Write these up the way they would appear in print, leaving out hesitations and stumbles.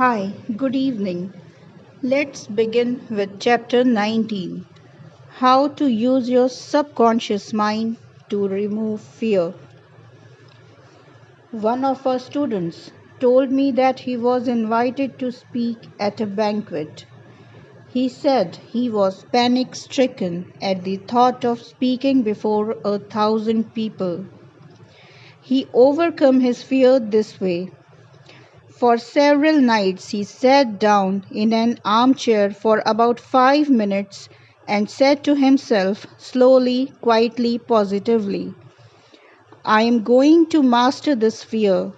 Hi, good evening. Let's begin with chapter 19, How to Use Your Subconscious Mind to Remove Fear. One of our students told me that he was invited to speak at a banquet. He said he was panic stricken at the thought of speaking before 1,000 people. He overcame his fear this way. For several nights he sat down in an armchair for about 5 minutes and said to himself slowly, quietly, positively, I am going to master this fear.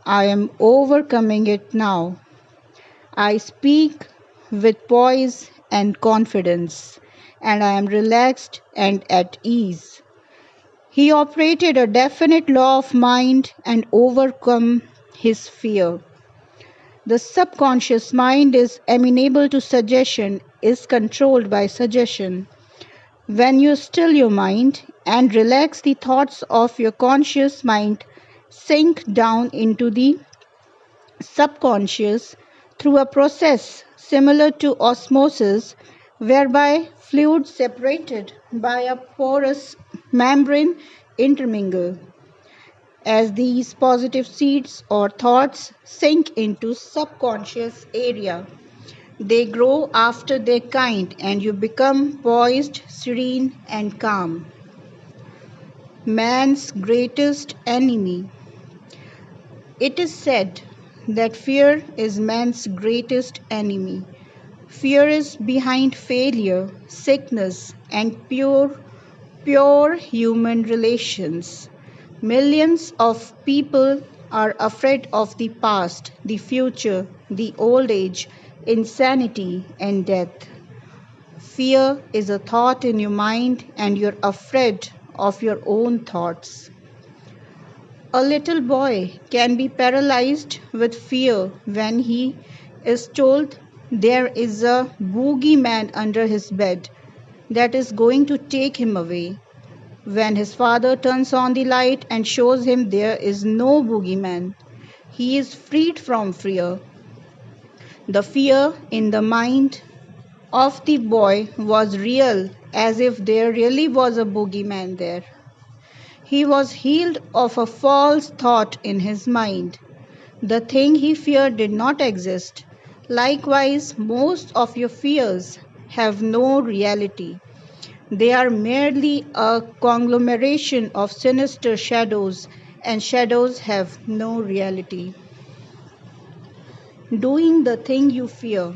I am overcoming it now. I speak with poise and confidence, and I am relaxed and at ease. He operated a definite law of mind and overcome his fear. The subconscious mind is amenable to suggestion, is controlled by suggestion. When you still your mind and relax, the thoughts of your conscious mind sink down into the subconscious through a process similar to osmosis, whereby fluids separated by a porous membrane intermingle. As these positive seeds or thoughts sink into subconscious area, they grow after their kind and you become poised, serene and calm. Man's greatest enemy. It is said that fear is man's greatest enemy. Fear is behind failure, sickness and pure human relations. Millions of people are afraid of the past, the future, the old age, insanity, and death. Fear is a thought in your mind, and you're afraid of your own thoughts. A little boy can be paralyzed with fear when he is told there is a boogeyman under his bed that is going to take him away. When his father turns on the light and shows him there is no boogeyman, he is freed from fear. The fear in the mind of the boy was real, as if there really was a boogeyman there. He was healed of a false thought in his mind. The thing he feared did not exist. Likewise, most of your fears have no reality. They are merely a conglomeration of sinister shadows, and shadows have no reality. Doing the thing you fear.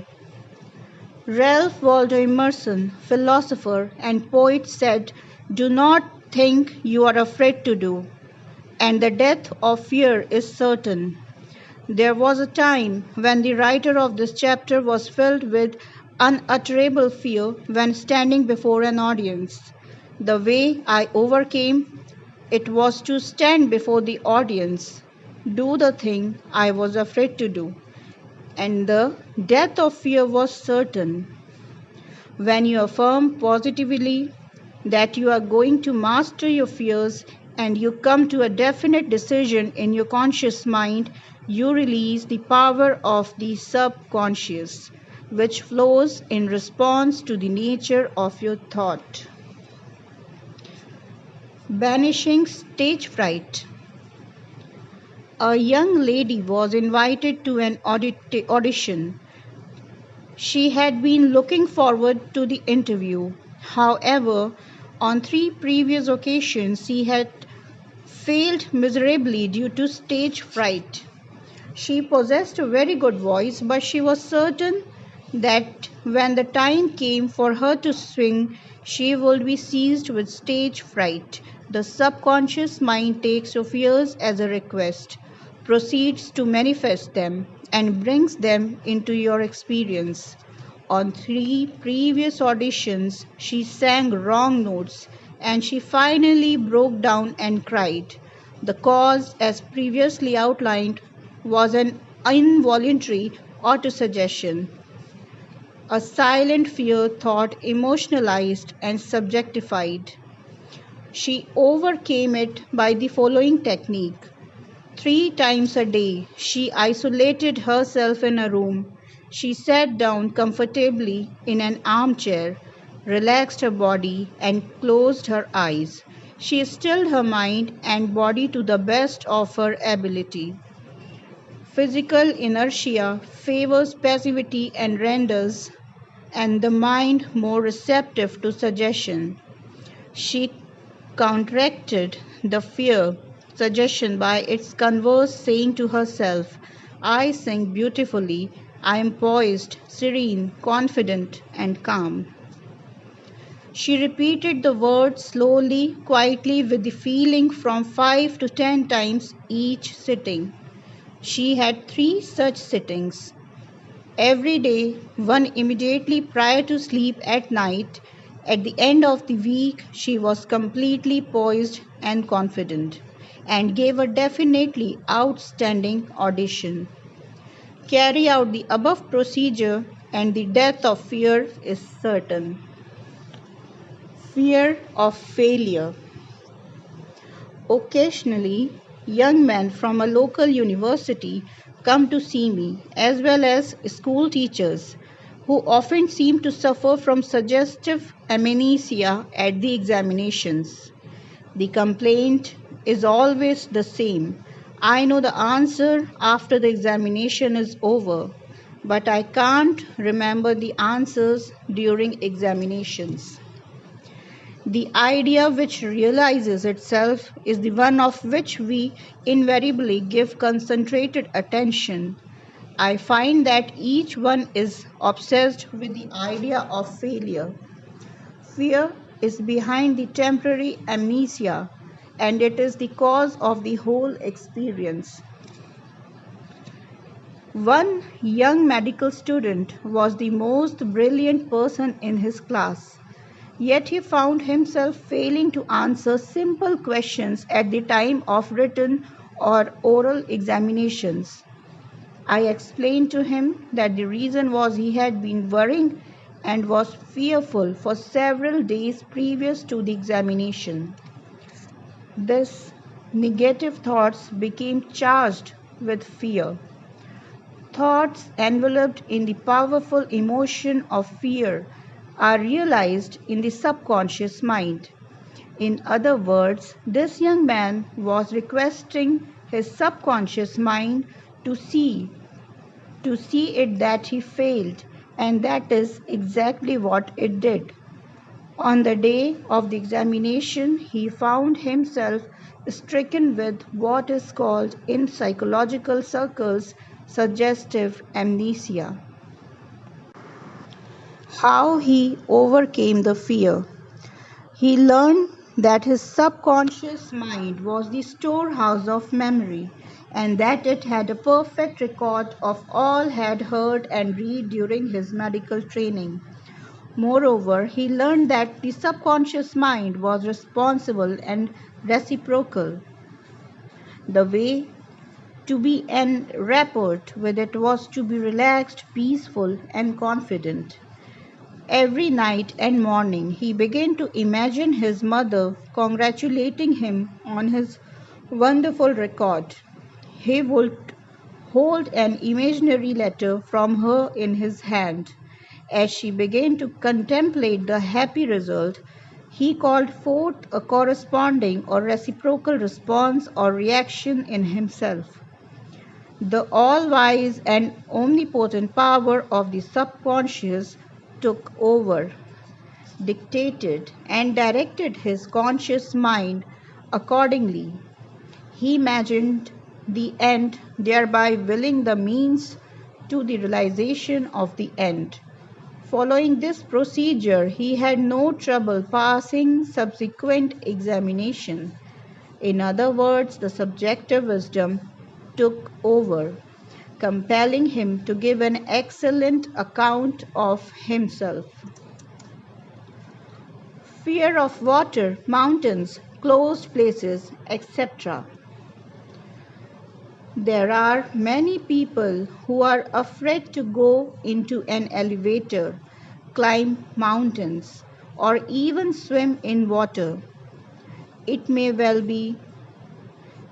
Ralph Waldo Emerson, philosopher and poet, said, do not think you are afraid to do, and the death of fear is certain. There was a time when the writer of this chapter was filled with unutterable fear when standing before an audience. The way I overcame it was to stand before the audience, do the thing I was afraid to do, and the death of fear was certain. When you affirm positively that you are going to master your fears and you come to a definite decision in your conscious mind, you release the power of the subconscious, which flows in response to the nature of your thought. Banishing stage fright. A young lady was invited to an audition. She had been looking forward to the interview. However, on 3 previous occasions, she had failed miserably due to stage fright. She possessed a very good voice, but she was certain that when the time came for her to sing, she would be seized with stage fright. The subconscious mind takes your fears as a request, proceeds to manifest them, and brings them into your experience. On 3 previous auditions, she sang wrong notes and she finally broke down and cried. The cause, as previously outlined, was an involuntary autosuggestion, a silent fear thought emotionalized and subjectified. She overcame it by the following technique. 3 times a day, she isolated herself in a room. She sat down comfortably in an armchair, relaxed her body, and closed her eyes. She stilled her mind and body to the best of her ability. Physical inertia favors passivity and the mind more receptive to suggestion. She counteracted the fear suggestion by its converse, saying to herself, I sing beautifully, I am poised, serene, confident, and calm. She repeated the words slowly, quietly, with the feeling from 5 to 10 times each sitting. She had 3 such sittings every day, one immediately prior to sleep at night. At the end of the week, she was completely poised and confident and gave a definitely outstanding audition. Carry out the above procedure and the death of fear is certain. Fear of failure. Occasionally, young men from a local university come to see me, as well as school teachers, who often seem to suffer from suggestive amnesia at the examinations. The complaint is always the same. I know the answer after the examination is over, but I can't remember the answers during examinations. The idea which realizes itself is the one of which we invariably give concentrated attention. I find that each one is obsessed with the idea of failure. Fear is behind the temporary amnesia, and it is the cause of the whole experience. One young medical student was the most brilliant person in his class. Yet he found himself failing to answer simple questions at the time of written or oral examinations. I explained to him that the reason was he had been worrying and was fearful for several days previous to the examination. These negative thoughts became charged with fear. Thoughts enveloped in the powerful emotion of fear are realized in the subconscious mind. In other words, this young man was requesting his subconscious mind to see to see it that he failed, and that is exactly what it did. On the day of the examination, he found himself stricken with what is called in psychological circles suggestive amnesia. How he overcame the fear. He learned that his subconscious mind was the storehouse of memory and that it had a perfect record of all had heard and read during his medical training. Moreover, he learned that the subconscious mind was responsible and reciprocal. The way to be en rapport with it was to be relaxed, peaceful, and confident. Every night and morning he began to imagine his mother congratulating him on his wonderful record. He would hold an imaginary letter from her in his hand. As she began to contemplate the happy result, he called forth a corresponding or reciprocal response or reaction in himself. The all-wise and omnipotent power of the subconscious took over, dictated, and directed his conscious mind accordingly. He imagined the end, thereby willing the means to the realization of the end. Following this procedure, he had no trouble passing subsequent examination. In other words, the subjective wisdom took over, compelling him to give an excellent account of himself. Fear of water, mountains, closed places, etc. There are many people who are afraid to go into an elevator, climb mountains, or even swim in water. It may well be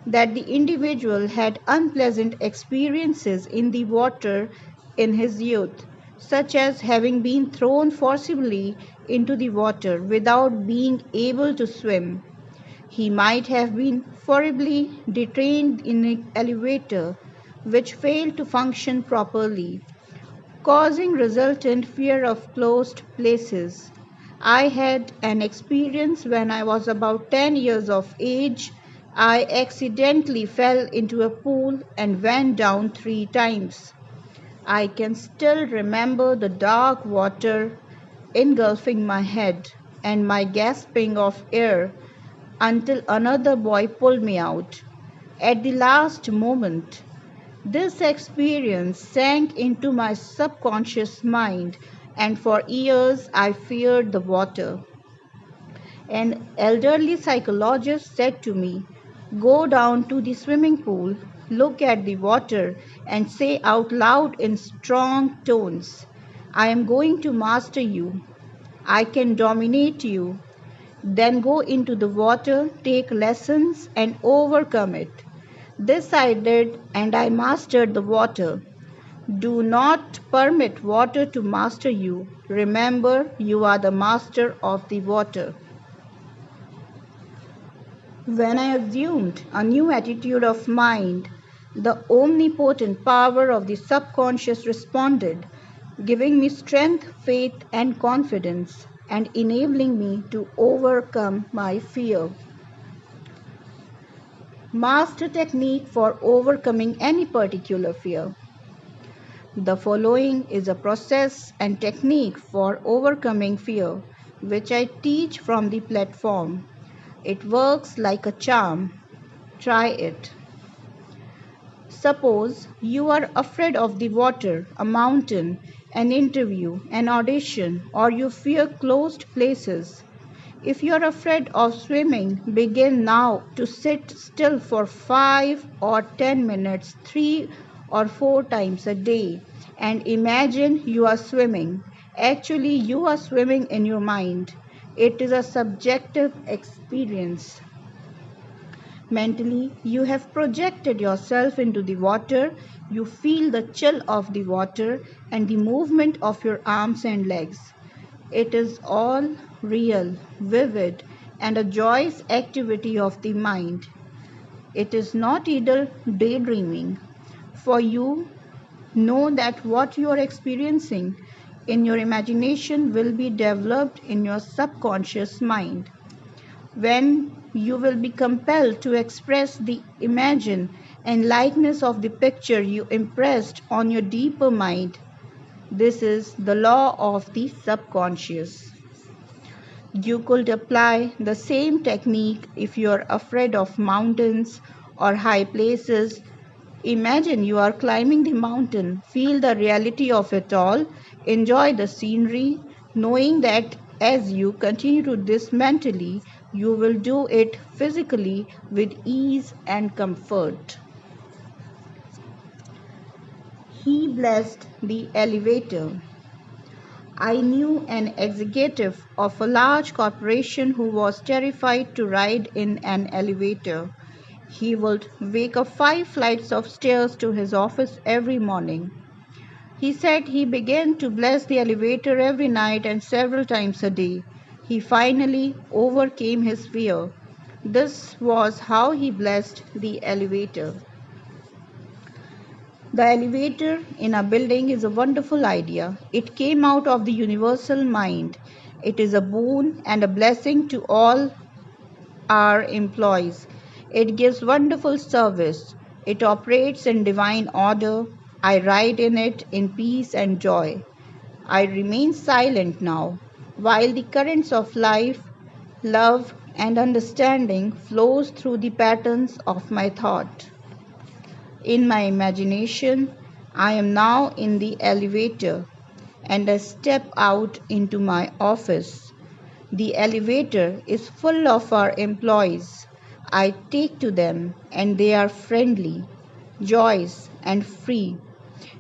that the individual had unpleasant experiences in the water in his youth, such as having been thrown forcibly into the water without being able to swim. He might have been horribly detained in an elevator which failed to function properly, causing resultant fear of closed places. I had an experience when I was about 10 years of age. I accidentally fell into a pool and went down 3 times. I can still remember the dark water engulfing my head and my gasping of air until another boy pulled me out. At the last moment, this experience sank into my subconscious mind, and for years I feared the water. An elderly psychologist said to me, "Go down to the swimming pool, look at the water, and say out loud in strong tones, 'I am going to master you. I can dominate you.' Then go into the water, take lessons, and overcome it." This I did, and I mastered the water. Do not permit water to master you. Remember, you are the master of the water. When I assumed a new attitude of mind, the omnipotent power of the subconscious responded, giving me strength, faith, and confidence, and enabling me to overcome my fear. Master technique for overcoming any particular fear. The following is a process and technique for overcoming fear, which I teach from the platform. It works like a charm. Try it. Suppose you are afraid of the water, a mountain, an interview, an audition, or you fear closed places. If you are afraid of swimming, begin now to sit still for 5 or 10 minutes, 3 or 4 times a day, and imagine you are swimming. Actually, you are swimming in your mind. It is a subjective experience. Mentally, you have projected yourself into the water. You feel the chill of the water and the movement of your arms and legs. It is all real, vivid, and a joyous activity of the mind. It is not idle daydreaming. For you know that what you are experiencing in your imagination will be developed in your subconscious mind. When you will be compelled to express the imagine and likeness of the picture you impressed on your deeper mind. This is the law of the subconscious. You could apply the same technique if you are afraid of mountains or high places. Imagine you are climbing the mountain, feel the reality of it all, enjoy the scenery, knowing that as you continue to this mentally, you will do it physically with ease and comfort. He blessed the elevator. I knew an executive of a large corporation who was terrified to ride in an elevator. He would wake up 5 flights of stairs to his office every morning. He said he began to bless the elevator every night and several times a day. He finally overcame his fear. This was how he blessed the elevator. The elevator in a building is a wonderful idea. It came out of the universal mind. It is a boon and a blessing to all our employees. It gives wonderful service. It operates in divine order. I ride in it in peace and joy. I remain silent now, while the currents of life, love, and understanding flows through the patterns of my thought. In my imagination, I am now in the elevator and I step out into my office. The elevator is full of our employees. I take to them and they are friendly, joyous, and free.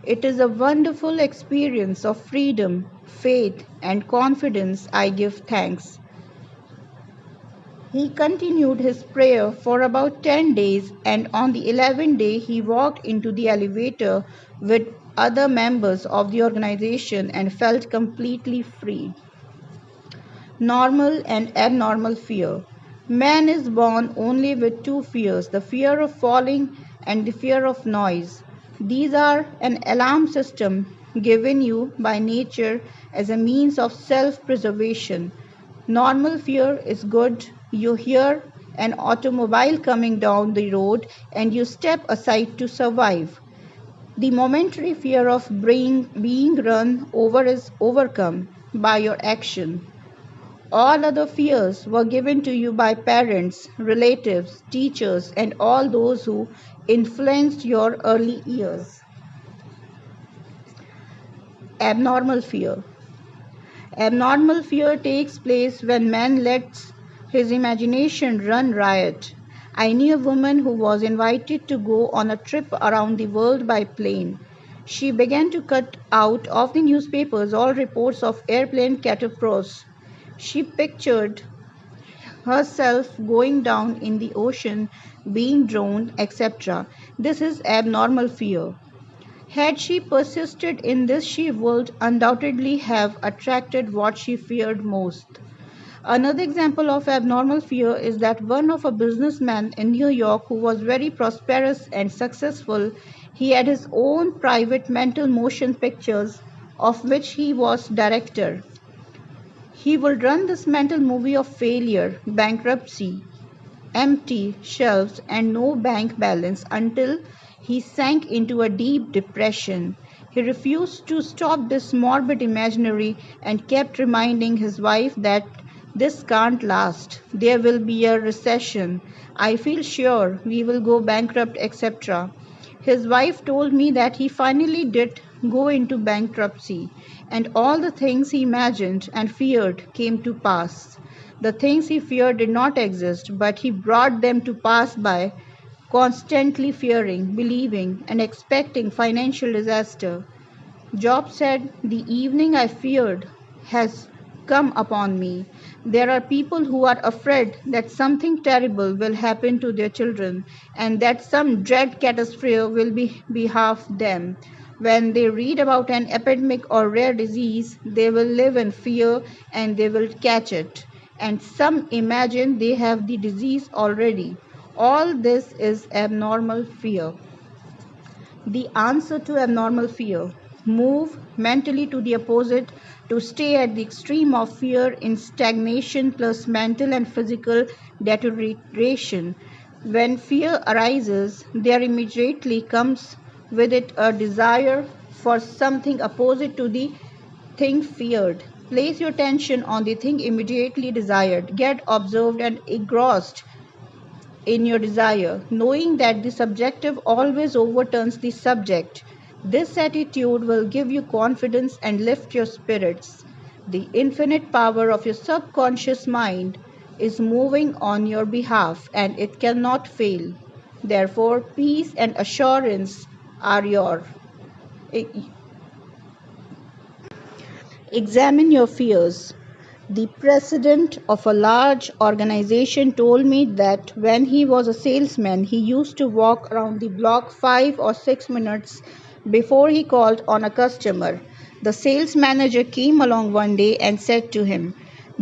It is a wonderful experience of freedom, faith, and confidence. I give thanks. He continued his prayer for about 10 days, and on the 11th day he walked into the elevator with other members of the organization and felt completely free. Normal and abnormal fear. Man is born only with two fears, the fear of falling and the fear of noise. These are an alarm system given you by nature as a means of self preservation. Normal fear is good. You hear an automobile coming down the road and you step aside to survive. The momentary fear of being run over is overcome by your action. All other fears were given to you by parents, relatives, teachers, and all those who influenced your early years. Abnormal fear. Abnormal fear takes place when man lets his imagination run riot. I knew a woman who was invited to go on a trip around the world by plane. She began to cut out of the newspapers all reports of airplane catastrophes. She pictured herself going down in the ocean, being drowned, etc. This is abnormal fear. Had she persisted in this, she would undoubtedly have attracted what she feared most. Another example of abnormal fear is that one of a businessman in New York who was very prosperous and successful. He had his own private mental motion pictures of which he was director. He would run this mental movie of failure, bankruptcy, empty shelves, and no bank balance until he sank into a deep depression. He refused to stop this morbid imaginary and kept reminding his wife that this can't last. There will be a recession. I feel sure we will go bankrupt, etc. His wife told me that he finally did go into bankruptcy, and all the things he imagined and feared came to pass. The things he feared did not exist, but he brought them to pass by constantly fearing, believing, and expecting financial disaster. Job said, "The evening I feared has come upon me." There are people who are afraid that something terrible will happen to their children and that some dread catastrophe will be behalf them. When they read about an epidemic or rare disease, they will live in fear and they will catch it. And some imagine they have the disease already. All this is abnormal fear. The answer to abnormal fear: move mentally to the opposite to stay at the extreme of fear in stagnation plus mental and physical deterioration. When fear arises, there immediately comes with it a desire for something opposite to the thing feared. Place your attention on the thing immediately desired. Get observed and engrossed in your desire, knowing that the subjective always overturns the subject. This attitude will give you confidence and lift your spirits. The infinite power of your subconscious mind is moving on your behalf and it cannot fail. Therefore, peace and assurance are yours. Examine your fears. The president of a large organization told me that when he was a salesman, he used to walk around the block 5 or 6 minutes before he called on a customer. The sales manager came along one day and said to him,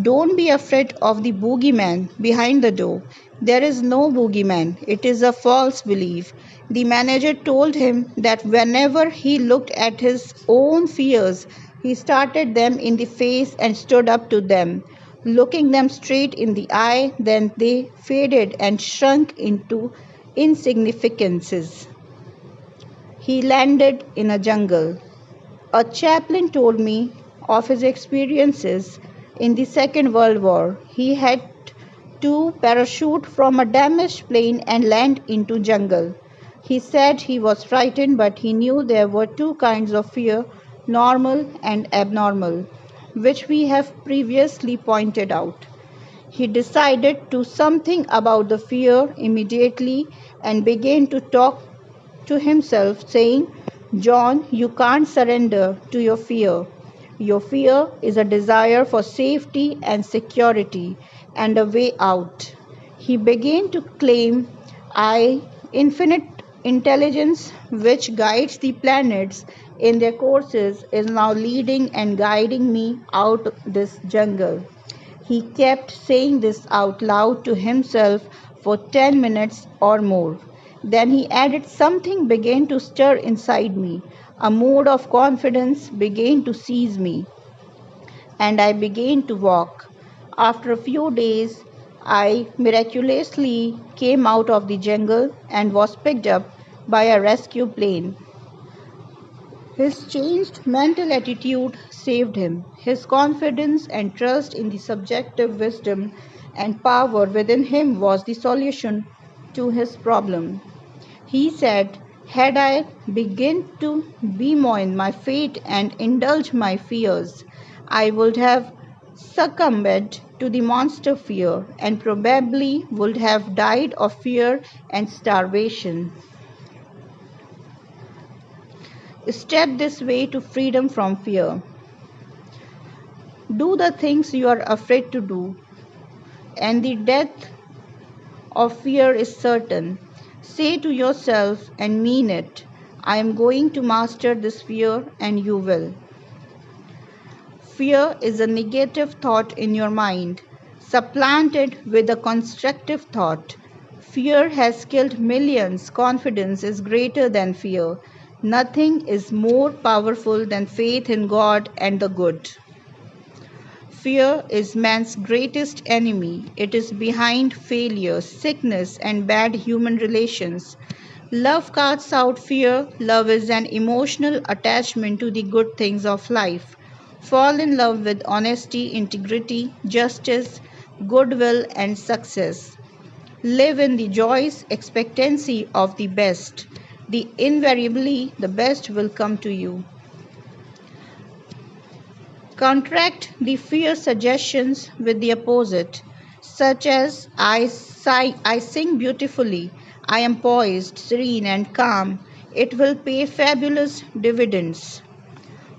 "Don't be afraid of the boogeyman behind the door. There is no boogeyman. It is a false belief." The manager told him that whenever he looked at his own fears, he started them in the face and stood up to them, looking them straight in the eye. Then they faded and shrunk into insignificances. He landed in a jungle. A chaplain told me of his experiences in the Second World War. He had to parachute from a damaged plane and land into jungle. He said he was frightened, but he knew there were two kinds of fear, normal and abnormal, which we have previously pointed out. He decided to something about the fear immediately and began to talk to himself, saying, "John, you can't surrender to your fear. Your fear is a desire for safety and security and a way out. He began to claim, I, infinite intelligence which guides the planets in their courses, is now leading and guiding me out this jungle. He kept saying this out loud to himself for 10 minutes or more. Then he added, something began to stir inside me. A mood of confidence began to seize me, and I began to walk. After a few days, I miraculously came out of the jungle and was picked up by a rescue plane. His changed mental attitude saved him. His confidence and trust in the subjective wisdom and power within him was the solution to his problem. He said, had I begun to bemoan my fate and indulge my fears, I would have succumbed to the monster fear and probably would have died of fear and starvation. Step this way to freedom from fear. Do the things you are afraid to do, and the death of fear is certain. Say to yourself and mean it, I am going to master this fear, and you will. Fear is a negative thought in your mind. Supplant it with a constructive thought. Fear has killed millions. Confidence is greater than fear. Nothing is more powerful than faith in God and the good. Fear is man's greatest enemy. It is behind failure, sickness, and bad human relations. Love casts out fear. Love is an emotional attachment to the good things of life. Fall in love with honesty, integrity, justice, goodwill, and success. Live in the joyous expectancy of the best. Invariably, the best will come to you. Contract the fear suggestions with the opposite, such as I sing beautifully, I am poised, serene, and calm. It will pay fabulous dividends.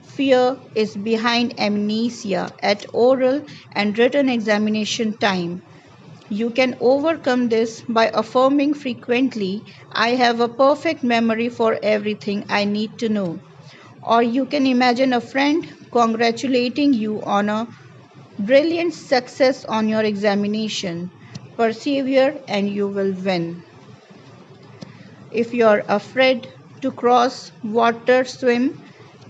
Fear is behind amnesia at oral and written examination time. You can overcome this by affirming frequently, I have a perfect memory for everything I need to know. Or you can imagine a friend congratulating you on a brilliant success on your examination. Persevere and you will win. If you are afraid to cross water, swim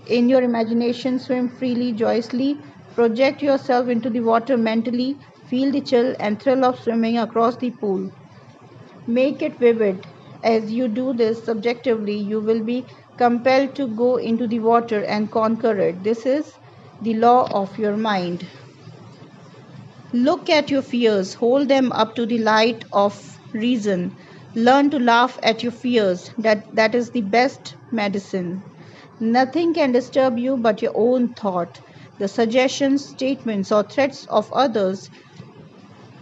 in your imagination, swim freely, joyously, project yourself into the water mentally, feel the chill and thrill of swimming across the pool. Make it vivid. As you do this subjectively, you will be compelled to go into the water and conquer it. This is the law of your mind. Look at your fears, hold them up to the light of reason. Learn to laugh at your fears. That is the best medicine. Nothing can disturb you but your own thought. The suggestions, statements, or threats of others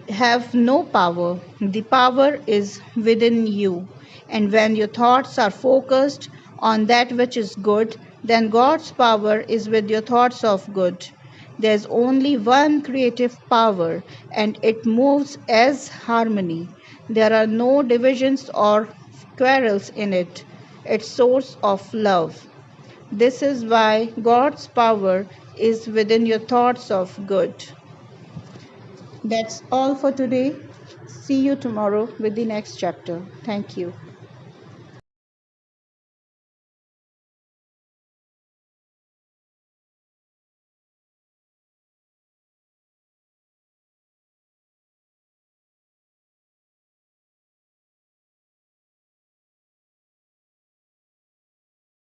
have no power. The power is within you. And when your thoughts are focused on that which is good, then God's power is with your thoughts of good. There's only one creative power, and it moves as harmony. There are no divisions or quarrels in it. It's source of love. This is why God's power is within your thoughts of good. That's all for today. See you tomorrow with the next chapter. Thank you.